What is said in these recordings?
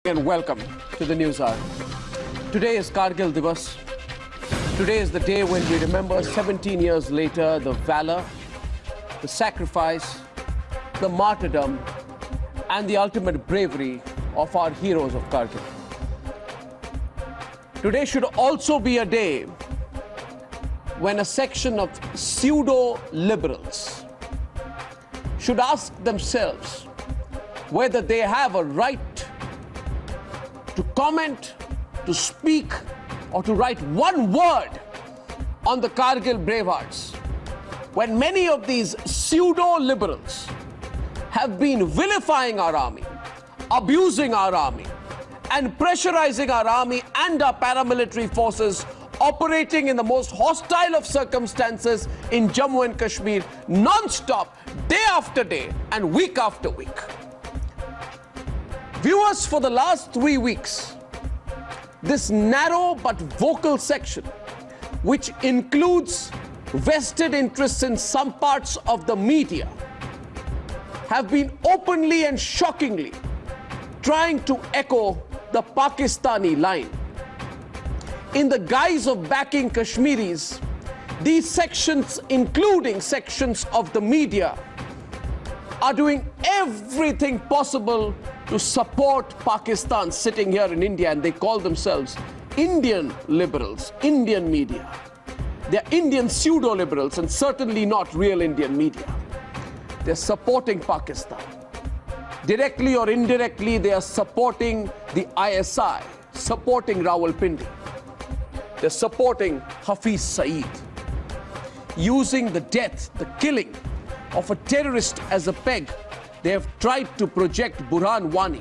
And welcome to the News Hour. Today is Kargil Divas. Today is the day when we remember 17 years later the valor, the sacrifice, the martyrdom and the ultimate bravery of our heroes of Kargil. Today should also be a day when a section of pseudo-liberals should ask themselves whether they have a right to comment, to speak, or to write one word on the Kargil bravehearts, when many of these pseudo-liberals have been vilifying our army, abusing our army, and pressurizing our army and our paramilitary forces operating in the most hostile of circumstances in Jammu and Kashmir, non-stop, day after day and week after week. Viewers, for the last 3 weeks, this narrow but vocal section, which includes vested interests in some parts of the media, have been openly and shockingly trying to echo the Pakistani line. In the guise of backing Kashmiris, these sections, including sections of the media, are doing everything possible to support Pakistan sitting here in India, and they call themselves Indian liberals, Indian media. They're Indian pseudo-liberals and certainly not real Indian media. They're supporting Pakistan. Directly or indirectly, they are supporting the ISI, supporting Rawalpindi. They're supporting Hafiz Saeed, using the death, the killing of a terrorist as a peg. They have tried to project Burhan Wani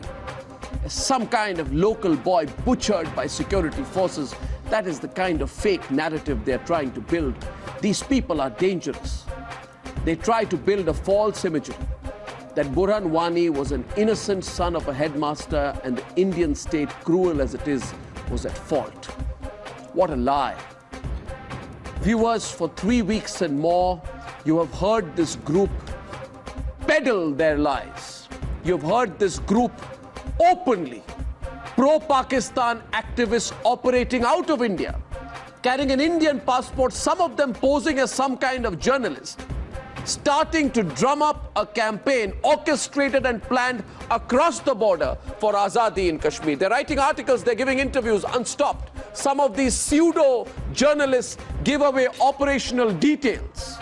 as some kind of local boy butchered by security forces. That is the kind of fake narrative they're trying to build. These people are dangerous. They try to build a false imagery that Burhan Wani was an innocent son of a headmaster and the Indian state, cruel as it is, was at fault. What a lie. Viewers, for 3 weeks and more, you have heard this group peddle their lies. You've heard this group openly, pro-Pakistan activists operating out of India, carrying an Indian passport, some of them posing as some kind of journalist, starting to drum up a campaign orchestrated and planned across the border for Azadi in Kashmir. They're writing articles, they're giving interviews unstopped. Some of these pseudo-journalists give away operational details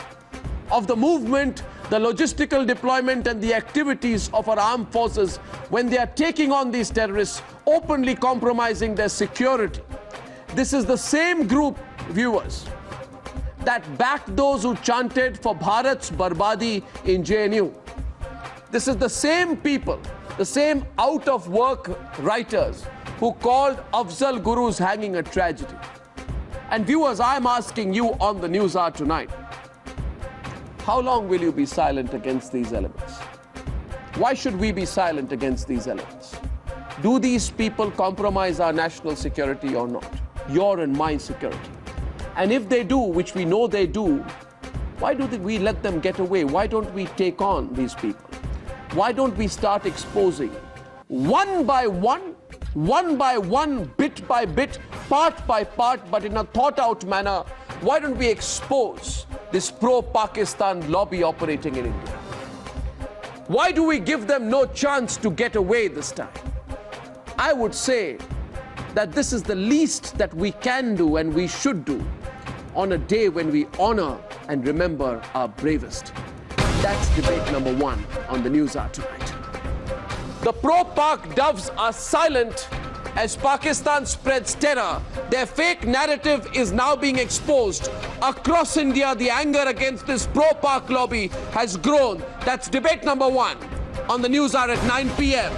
of the movement, the logistical deployment and the activities of our armed forces when they are taking on these terrorists, openly compromising their security. This is the same group, viewers, that backed those who chanted for Bharat's Barbadi in JNU. This is the same people, the same out-of-work writers who called Afzal Guru's hanging a tragedy. And viewers, I'm asking you on the News Hour tonight, how long will you be silent against these elements? Why should we be silent against these elements? Do these people compromise our national security or not? Your and my security. And if they do, which we know they do, why do we let them get away? Why don't we take on these people? Why don't we start exposing one by one, bit by bit, part by part, but in a thought-out manner? Why don't we expose this pro-Pakistan lobby operating in India? Why do we give them no chance to get away this time? I would say that this is the least that we can do and we should do on a day when we honor and remember our bravest. That's debate number 1 on the News Hour tonight. The pro-Pak doves are silent as Pakistan spreads terror. Their fake narrative is now being exposed. Across India, the anger against this pro-Pak lobby has grown. That's debate number 1 on the News Hour at 9 p.m.